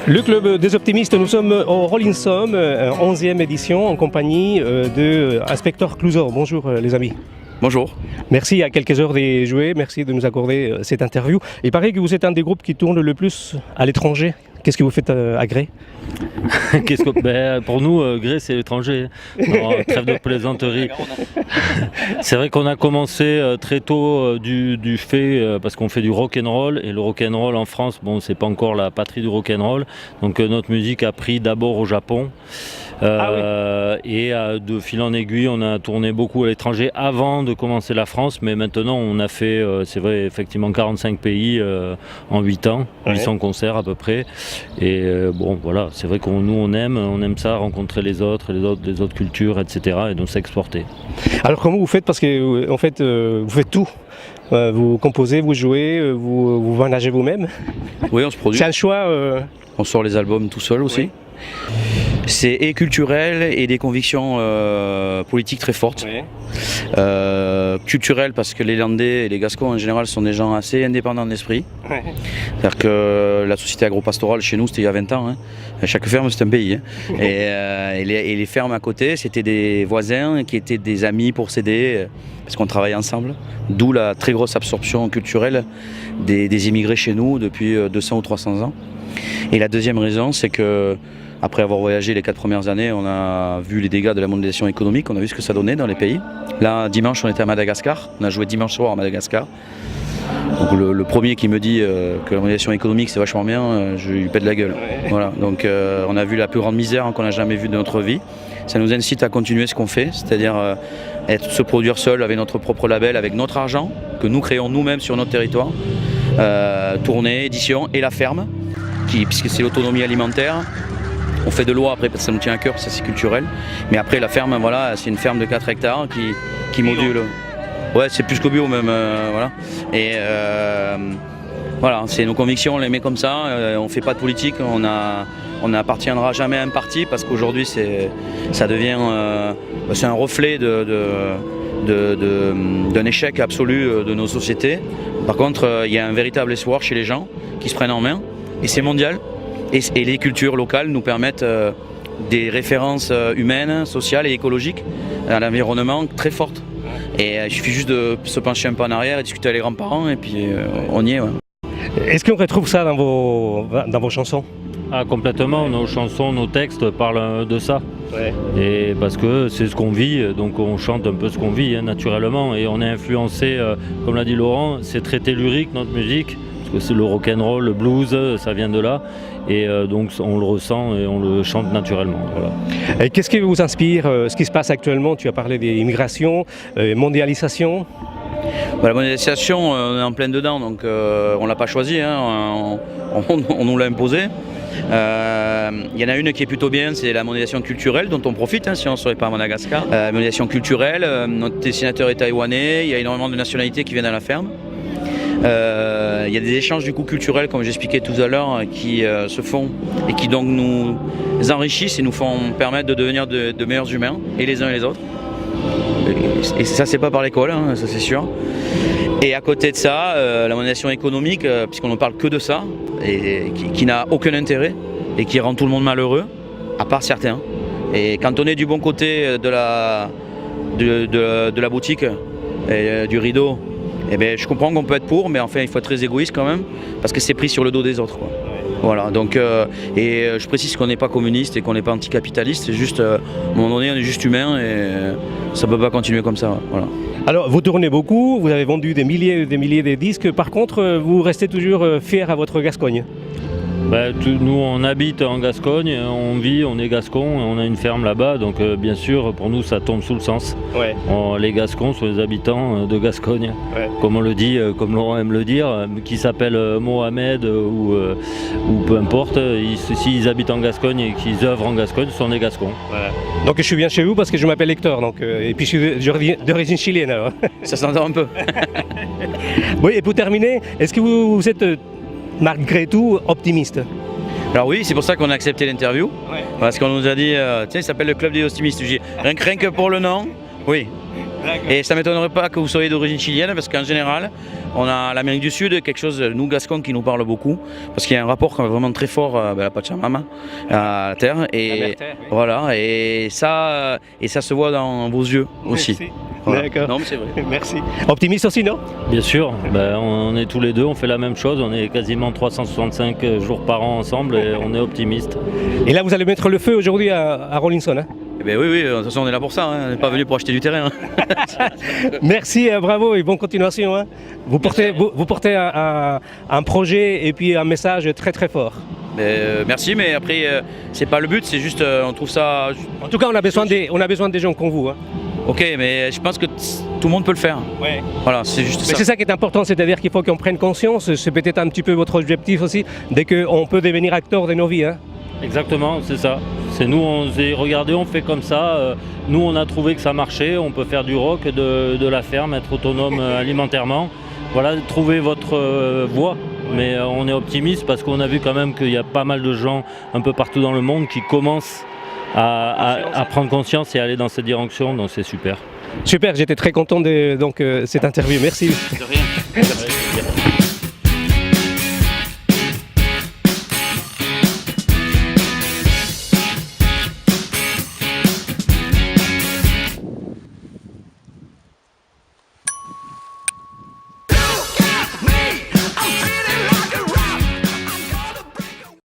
Le Club des Optimistes, nous sommes au Rolling Somme, 11e édition, en compagnie de Inspecteur Clouzot. Bonjour les amis. Bonjour. Merci à quelques heures de jouer, merci de nous accorder cette interview. Il paraît que vous êtes un des groupes qui tourne le plus à l'étranger. Qu'est-ce que vous faites à Grès? Pour nous, Grès, c'est l'étranger. Trêve de plaisanterie. C'est vrai qu'on a commencé très tôt du fait, parce qu'on fait du rock'n'roll, et le rock'n'roll en France, bon, c'est pas encore la patrie du rock'n'roll. Donc notre musique a pris d'abord au Japon. Et de fil en aiguille, on a tourné beaucoup à l'étranger avant de commencer la France, mais maintenant on a fait, c'est vrai, effectivement 45 pays en 8 ans, 800 concerts à peu près. Et bon, voilà, c'est vrai qu'on nous on aime ça, rencontrer les autres cultures, etc. et donc s'exporter. Alors comment vous faites? Parce que en fait, vous faites tout. Vous composez, vous jouez, vous managez vous-même. Oui, on se produit. C'est un choix. On sort les albums tout seul aussi. Oui. C'est et culturel et des convictions politiques très fortes. Oui. Culturel parce que les Landais et les Gascons en général sont des gens assez indépendants d'esprit. Oui. C'est-à-dire que la société agro-pastorale chez nous c'était il y a 20 ans. Hein. Chaque ferme c'est un pays. Hein. Et les fermes à côté c'était des voisins qui étaient des amis pour s'aider parce qu'on travaille ensemble. D'où la très grosse absorption culturelle des immigrés chez nous depuis 200 ou 300 ans. Et la deuxième raison c'est que après avoir voyagé les 4 premières années, on a vu les dégâts de la mondialisation économique, on a vu ce que ça donnait dans les pays. Là, dimanche, on était à Madagascar, on a joué dimanche soir à Madagascar. Donc le premier qui me dit que la mondialisation économique c'est vachement bien, je lui pète la gueule. Ouais. Voilà. Donc on a vu la plus grande misère qu'on a jamais vue de notre vie. Ça nous incite à continuer ce qu'on fait, c'est-à-dire se produire seul avec notre propre label, avec notre argent, que nous créons nous-mêmes sur notre territoire. Tournée, édition et la ferme, puisque c'est l'autonomie alimentaire. On fait de l'eau après parce que ça nous tient à cœur, ça c'est culturel. Mais après la ferme, voilà, c'est une ferme de 4 hectares qui module. Ouais, c'est plus qu'au bio même, voilà. Et voilà, c'est nos convictions, on les met comme ça. On fait pas de politique, on n'appartiendra jamais à un parti parce qu'aujourd'hui ça devient, c'est un reflet d'un échec absolu de nos sociétés. Par contre, il y a un véritable espoir chez les gens qui se prennent en main et c'est mondial. Et les cultures locales nous permettent des références humaines, sociales et écologiques à l'environnement très fortes. Et il suffit juste de se pencher un peu en arrière et discuter avec les grands-parents et puis on y est. Ouais. Est-ce qu'on retrouve ça dans vos chansons? Ah, complètement, nos chansons, nos textes parlent de ça. Ouais. Et parce que c'est ce qu'on vit, donc on chante un peu ce qu'on vit naturellement. Et on est influencé, comme l'a dit Laurent, c'est très tellurique notre musique. C'est le rock'n'roll, le blues, ça vient de là. Et donc on le ressent et on le chante naturellement. Voilà. Et qu'est-ce qui vous inspire, ce qui se passe actuellement? Tu as parlé des immigrations, mondialisation. La mondialisation, on est en plein dedans, donc on ne l'a pas choisi, hein, on nous l'a imposé. Il y en a une qui est plutôt bien, c'est la mondialisation culturelle dont on profite si on ne serait pas à Madagascar. Mondialisation culturelle, notre dessinateur est taïwanais, il y a énormément de nationalités qui viennent à la ferme. Il y a des échanges du coup culturels comme j'expliquais tout à l'heure qui se font et qui donc nous enrichissent et nous font permettre de devenir de meilleurs humains et les uns et les autres. Et ça c'est pas par l'école, hein, ça c'est sûr. Et à côté de ça, la mondialisation économique, puisqu'on ne parle que de ça, et qui n'a aucun intérêt et qui rend tout le monde malheureux, à part certains. Et quand on est du bon côté de la boutique et du rideau, eh bien, je comprends qu'on peut être pour, mais enfin il faut être très égoïste quand même, parce que c'est pris sur le dos des autres. Quoi. Voilà, donc, et je précise qu'on n'est pas communiste et qu'on n'est pas anticapitaliste, c'est juste, à un moment donné on est juste humain et ça ne peut pas continuer comme ça. Voilà. Alors vous tournez beaucoup, vous avez vendu des milliers et des milliers de disques, par contre vous restez toujours fier à votre Gascogne? Nous on habite en Gascogne, on vit, on est Gascon, on a une ferme là-bas, donc bien sûr pour nous ça tombe sous le sens. Ouais. Les Gascons sont les habitants de Gascogne, ouais. Comme on le dit, comme Laurent aime le dire, qui s'appelle Mohamed ou peu importe, s'ils habitent en Gascogne et qu'ils œuvrent en Gascogne, ce sont des Gascons. Ouais. Donc je suis bien chez vous parce que je m'appelle Hector, donc, et puis je reviens d'origine chilienne alors. Ça s'entend un peu. Oui, et pour terminer, est-ce que vous êtes malgré tout optimiste? Alors oui, c'est pour ça qu'on a accepté l'interview, ouais. Parce qu'on nous a dit, tiens, il s'appelle le Club des Optimistes. Rien que pour le nom, oui. Et ça ne m'étonnerait pas que vous soyez d'origine chilienne, parce qu'en général, on a l'Amérique du Sud, quelque chose, nous Gascons, qui nous parle beaucoup, parce qu'il y a un rapport vraiment très fort à la Pachamama, à la terre. Et voilà, et ça se voit dans vos yeux aussi. Voilà. D'accord. Non, mais c'est vrai. Merci. Optimiste aussi, non? Bien sûr, on est tous les deux, on fait la même chose, on est quasiment 365 jours par an ensemble et on est optimiste. Et là, vous allez mettre le feu aujourd'hui à Rollinson, hein? Eh ben oui, de toute façon on est là pour ça, hein. On n'est pas venu pour acheter du terrain. Hein. Merci, bravo et bonne continuation, hein. Vous portez un projet et puis un message très très fort. Merci, mais après c'est pas le but, c'est juste on trouve ça. En tout cas, on a besoin des gens comme vous, hein. Ok, mais je pense que tout le monde peut le faire. Ouais. Voilà, c'est juste Mais ça. c'est ça qui est important, c'est-à-dire qu'il faut qu'on prenne conscience, c'est peut-être un petit peu votre objectif aussi, dès qu'on peut devenir acteur de nos vies, hein. Exactement, c'est ça. C'est nous, on s'est regardé, on fait comme ça. Nous, on a trouvé que ça marchait. On peut faire du rock, de la ferme, être autonome alimentairement. Voilà, trouvez votre voie. Mais on est optimiste parce qu'on a vu quand même qu'il y a pas mal de gens un peu partout dans le monde qui commencent à prendre conscience et à aller dans cette direction. Donc c'est super. Super, j'étais très content de cette interview. Merci. De rien.